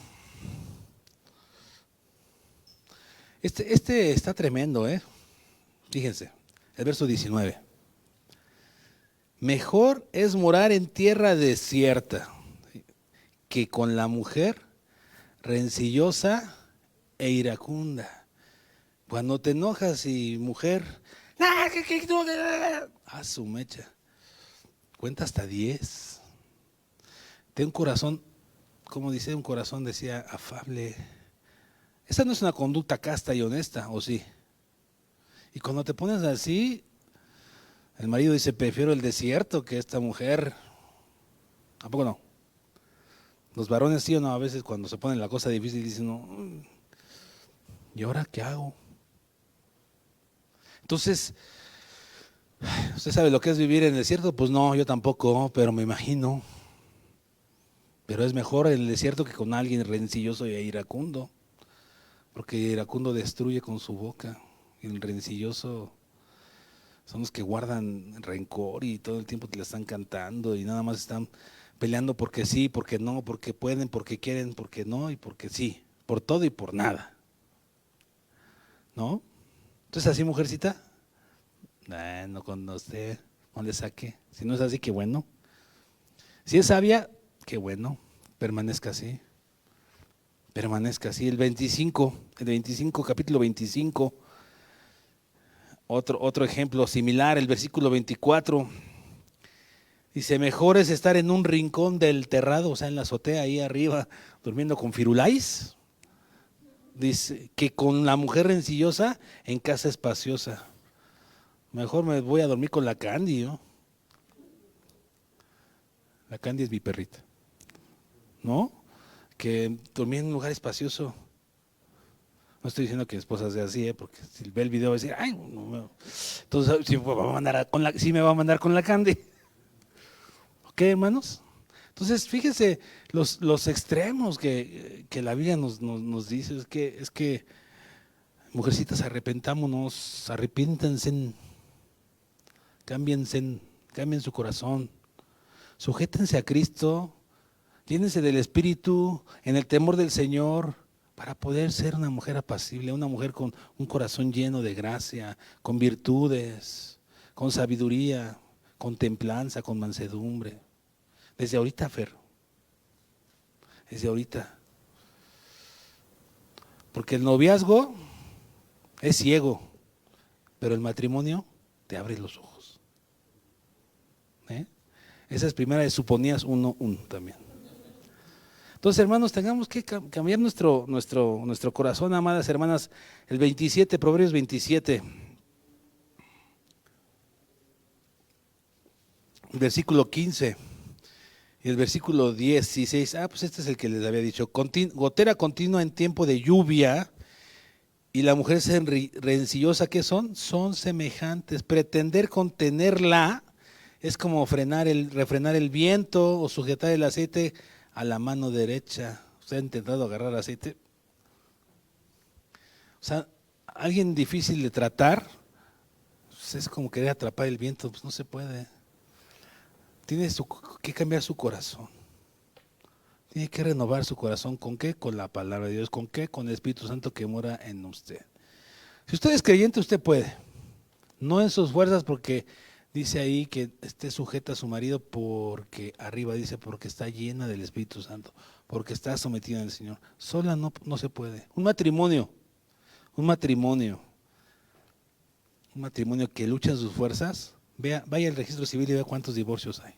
Este está tremendo, ¿eh? Fíjense, el verso 19. Mejor es morar en tierra desierta que con la mujer rencillosa e iracunda. Cuando te enojas y mujer, su mecha, cuenta hasta 10. Ten un corazón, como dice, un corazón decía, afable. Esa no es una conducta casta y honesta, ¿o sí? Y cuando te pones así, el marido dice, prefiero el desierto que esta mujer. ¿A poco no? Los varones sí o no, a veces cuando se ponen la cosa difícil dicen, no, ¿y ahora qué hago? Entonces, ¿usted sabe lo que es vivir en el desierto? Pues no, yo tampoco, pero me imagino. Pero es mejor en el desierto que con alguien rencilloso e iracundo, porque el iracundo destruye con su boca, y el rencilloso son los que guardan rencor y todo el tiempo te la están cantando y nada más están peleando porque sí, porque no, porque pueden, porque quieren, porque no y porque sí, por todo y por nada. ¿No? Entonces así, mujercita, no con usted, no le saque. Si no es así, qué bueno. Si es sabia, qué bueno, permanezca así. Permanezca así. El 25, capítulo 25, otro ejemplo similar, el versículo 24. Dice, mejor es estar en un rincón del terrado, o sea, en la azotea ahí arriba, durmiendo con firulais, dice, que con la mujer rencillosa en casa espaciosa. Mejor me voy a dormir con la Candy, ¿no? La Candy es mi perrita, ¿no? Que dormir en un lugar espacioso. No estoy diciendo que mi esposa sea así, porque si ve el video va a decir, ay, no, entonces sí me va a mandar con la Candy. ¿Ok, hermanos? Entonces, fíjense los extremos que la Biblia nos dice, es que mujercitas, arrepentámonos, arrepiéntense, cambien su corazón, sujétense a Cristo, llénense del Espíritu, en el temor del Señor, para poder ser una mujer apacible, una mujer con un corazón lleno de gracia, con virtudes, con sabiduría, con templanza, con mansedumbre. Desde ahorita, Fer, desde ahorita. Porque el noviazgo es ciego, pero el matrimonio te abre los ojos. Esa es primera de Suponías 1:1 también. Entonces, hermanos, tengamos que cambiar nuestro corazón, amadas hermanas. El 27, Proverbios 27, versículo 15 y el versículo 16. Pues este es el que les había dicho. Gotera continua en tiempo de lluvia y la mujer rencillosa, ¿qué son? Son semejantes. Pretender contenerla es como refrenar el viento o sujetar el aceite a la mano derecha. ¿Usted ha intentado agarrar aceite? O sea, alguien difícil de tratar, pues es como querer atrapar el viento, pues no se puede. Tiene que cambiar su corazón. Tiene que renovar su corazón. ¿Con qué? Con la palabra de Dios. ¿Con qué? Con el Espíritu Santo que mora en usted. Si usted es creyente, usted puede. No en sus fuerzas, porque dice ahí que esté sujeta a su marido, porque arriba dice, porque está llena del Espíritu Santo, porque está sometida al Señor. Sola no se puede. Un matrimonio que lucha en sus fuerzas, vaya al registro civil y vea cuántos divorcios hay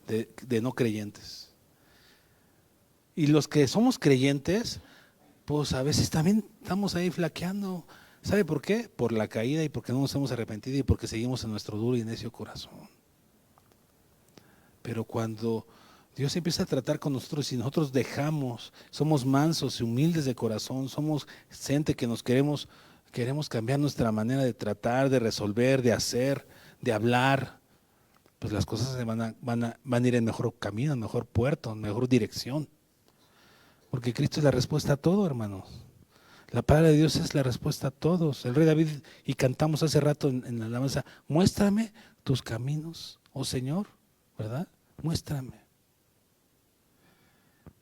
de no creyentes. Y los que somos creyentes, pues a veces también estamos ahí flaqueando. ¿Sabe por qué? Por la caída y porque no nos hemos arrepentido y porque seguimos en nuestro duro y necio corazón. Pero cuando Dios empieza a tratar con nosotros y nosotros dejamos, somos mansos y humildes de corazón, somos gente que queremos cambiar nuestra manera de tratar, de resolver, de hacer, de hablar. Pues las cosas van a ir en mejor camino, en mejor puerto, en mejor dirección. Porque Cristo es la respuesta a todo, hermanos. La palabra de Dios es la respuesta a todos. El rey David, y cantamos hace rato en la alabanza, muéstrame tus caminos, oh Señor, ¿verdad? Muéstrame.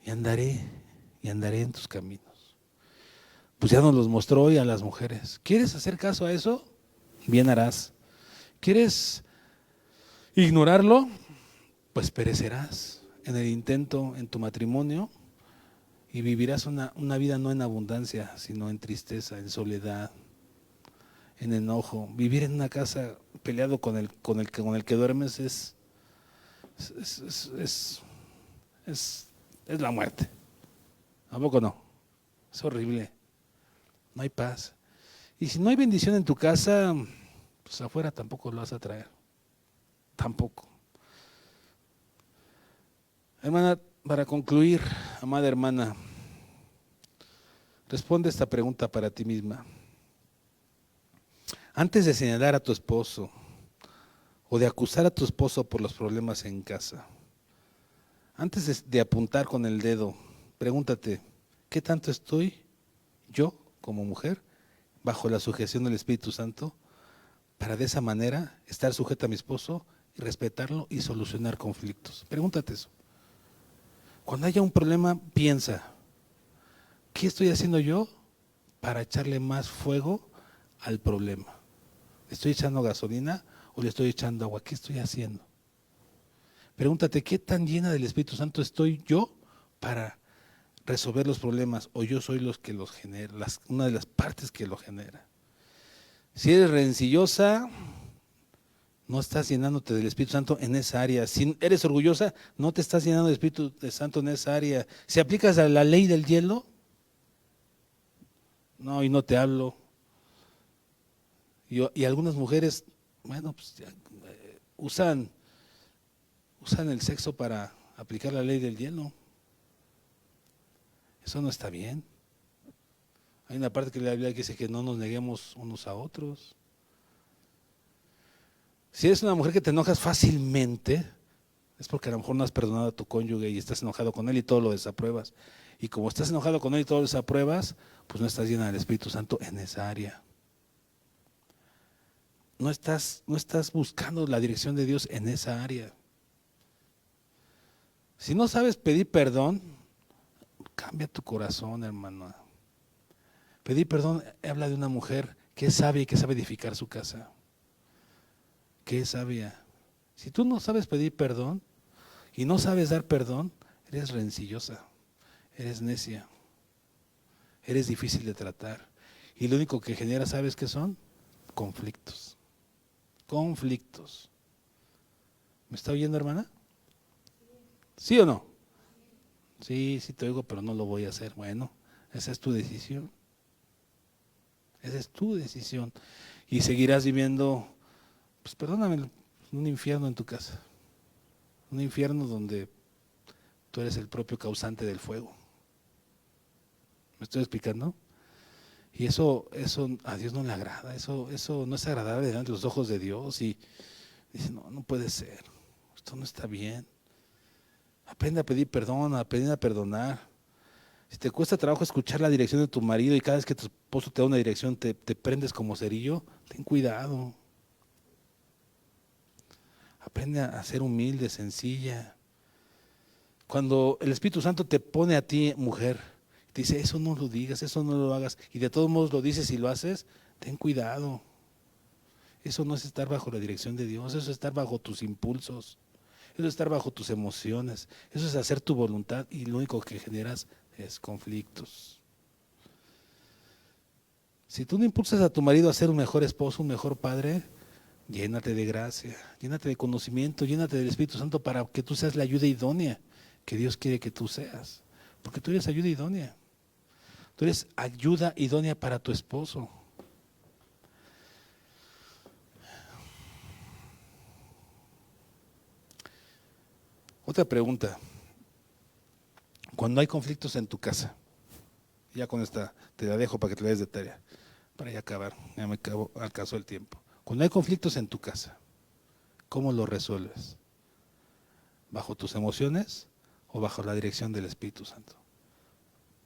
Y andaré en tus caminos. Pues ya nos los mostró hoy a las mujeres. ¿Quieres hacer caso a eso? Bien harás. ¿Quieres ignorarlo? Pues perecerás en el intento, en tu matrimonio, y vivirás una vida no en abundancia, sino en tristeza, en soledad, en enojo. Vivir en una casa peleado con el que duermes es la muerte. ¿A poco no? Es horrible. No hay paz. Y si no hay bendición en tu casa, pues afuera tampoco lo vas a traer. Tampoco. Hermana, para concluir, amada hermana, responde esta pregunta para ti misma. Antes de señalar a tu esposo o de acusar a tu esposo por los problemas en casa, antes de apuntar con el dedo, pregúntate, ¿qué tanto estoy yo como mujer bajo la sujeción del Espíritu Santo para de esa manera estar sujeta a mi esposo y respetarlo y solucionar conflictos? Pregúntate eso. Cuando haya un problema, piensa, ¿qué estoy haciendo yo para echarle más fuego al problema? ¿Le estoy echando gasolina o le estoy echando agua? ¿Qué estoy haciendo? Pregúntate, ¿qué tan llena del Espíritu Santo estoy yo para resolver los problemas? ¿O yo soy los que los genera, una de las partes que lo genera? Si eres rencillosa, no estás llenándote del Espíritu Santo en esa área. Si eres orgullosa, no te estás llenando del Espíritu Santo en esa área. Si aplicas a la ley del hielo, no, y no te hablo. Y algunas mujeres, bueno, pues usan el sexo para aplicar la ley del hielo. Eso no está bien. Hay una parte que la Biblia dice que no nos neguemos unos a otros. Si eres una mujer que te enojas fácilmente, es porque a lo mejor no has perdonado a tu cónyuge y estás enojado con él y todo lo desapruebas. Y como estás enojado con él y todo lo desapruebas, pues no estás llena del Espíritu Santo en esa área. No estás buscando la dirección de Dios en esa área. Si no sabes pedir perdón, cambia tu corazón, hermano. Pedir perdón habla de una mujer que es sabia y que sabe edificar su casa. Que es sabia. Si tú no sabes pedir perdón y no sabes dar perdón, eres rencillosa, eres necia, eres difícil de tratar. Y lo único que genera, ¿sabes qué son? Conflictos. Conflictos. ¿Me está oyendo, hermana? ¿Sí o no? Sí, sí te oigo, pero no lo voy a hacer. Bueno, esa es tu decisión. Esa es tu decisión. Y seguirás viviendo, pues perdóname, un infierno en tu casa. Un infierno donde tú eres el propio causante del fuego. ¿Me estoy explicando? Y eso a Dios no le agrada. Eso no es agradable delante de los ojos de Dios. Y dice, no puede ser. Esto no está bien. Aprende a pedir perdón, aprende a perdonar. Si te cuesta trabajo escuchar la dirección de tu marido y cada vez que tu esposo te da una dirección te prendes como cerillo, ten cuidado. Aprende a ser humilde, sencilla. Cuando el Espíritu Santo te pone a ti, mujer, te dice, eso no lo digas, eso no lo hagas, y de todos modos lo dices y lo haces, ten cuidado. Eso no es estar bajo la dirección de Dios, eso es estar bajo tus impulsos. Eso es estar bajo tus emociones, eso es hacer tu voluntad y lo único que generas es conflictos. Si tú no impulsas a tu marido a ser un mejor esposo, un mejor padre, llénate de gracia, llénate de conocimiento, llénate del Espíritu Santo para que tú seas la ayuda idónea que Dios quiere que tú seas. Porque tú eres ayuda idónea. Tú eres ayuda idónea para tu esposo. Otra pregunta. Cuando hay conflictos en tu casa, ya con esta te la dejo para que te la des de tarea, para ya acabar, alcanzó el tiempo. Cuando hay conflictos en tu casa, ¿cómo lo resuelves? ¿Bajo tus emociones o bajo la dirección del Espíritu Santo?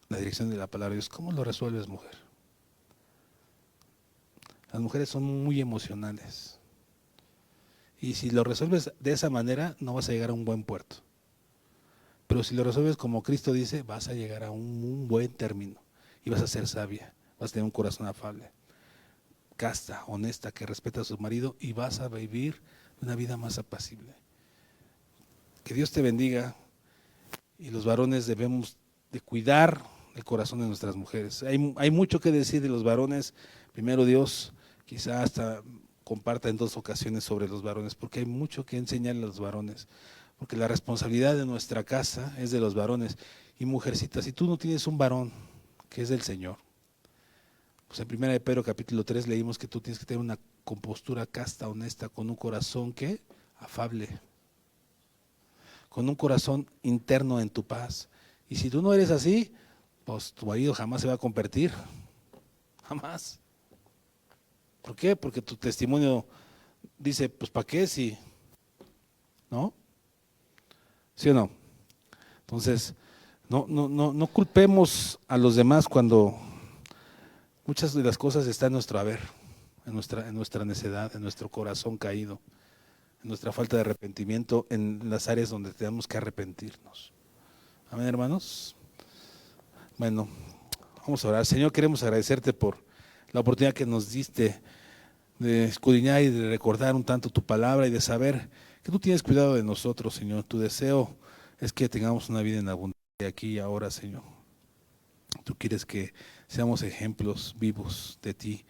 La dirección de la palabra de Dios. ¿Cómo lo resuelves, mujer? Las mujeres son muy emocionales. Y si lo resuelves de esa manera, no vas a llegar a un buen puerto. Pero si lo resuelves como Cristo dice, vas a llegar a un buen término. Y vas a ser sabia, vas a tener un corazón afable, casta, honesta, que respeta a su marido, y vas a vivir una vida más apacible. Que Dios te bendiga, y los varones debemos de cuidar el corazón de nuestras mujeres. Hay mucho que decir de los varones. Primero Dios quizá hasta comparta en 2 ocasiones sobre los varones, porque hay mucho que enseñarle a los varones, porque la responsabilidad de nuestra casa es de los varones. Y mujercita, si tú no tienes un varón que es del Señor, pues en 1 de Pedro capítulo 3 leímos que tú tienes que tener una compostura casta, honesta, con un corazón que afable, con un corazón interno en tu paz. Y si tú no eres así, pues tu marido jamás se va a convertir, jamás. ¿Por qué? Porque tu testimonio dice, pues ¿para qué si? ¿No? ¿Sí o no? Entonces, no culpemos a los demás cuando muchas de las cosas están en nuestro haber, en nuestra necedad, en nuestro corazón caído, en nuestra falta de arrepentimiento, en las áreas donde tenemos que arrepentirnos. Amén, hermanos. Bueno, vamos a orar. Señor, queremos agradecerte por la oportunidad que nos diste de escudriñar y de recordar un tanto tu palabra y de saber que tú tienes cuidado de nosotros, Señor. Tu deseo es que tengamos una vida en abundancia aquí y ahora, Señor. Tú quieres que seamos ejemplos vivos de ti.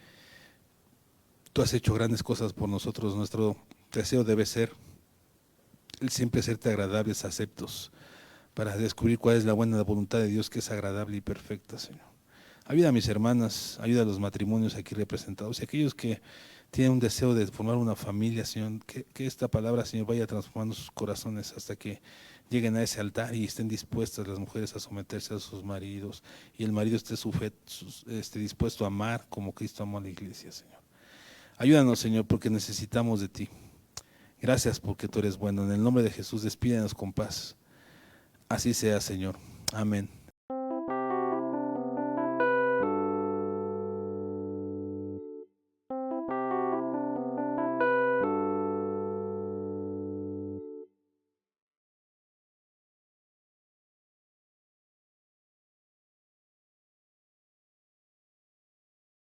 Tú has hecho grandes cosas por nosotros. Nuestro deseo debe ser el siempre hacerte agradables, aceptos, para descubrir cuál es la buena voluntad de Dios, que es agradable y perfecta, Señor. Ayuda a mis hermanas, ayuda a los matrimonios aquí representados y a aquellos que tienen un deseo de formar una familia, Señor, que esta palabra, Señor, vaya transformando sus corazones hasta que lleguen a ese altar y estén dispuestas las mujeres a someterse a sus maridos y el marido esté dispuesto a amar como Cristo amó a la iglesia, Señor. Ayúdanos, Señor, porque necesitamos de ti. Gracias porque tú eres bueno. En el nombre de Jesús, despídenos con paz. Así sea, Señor. Amén.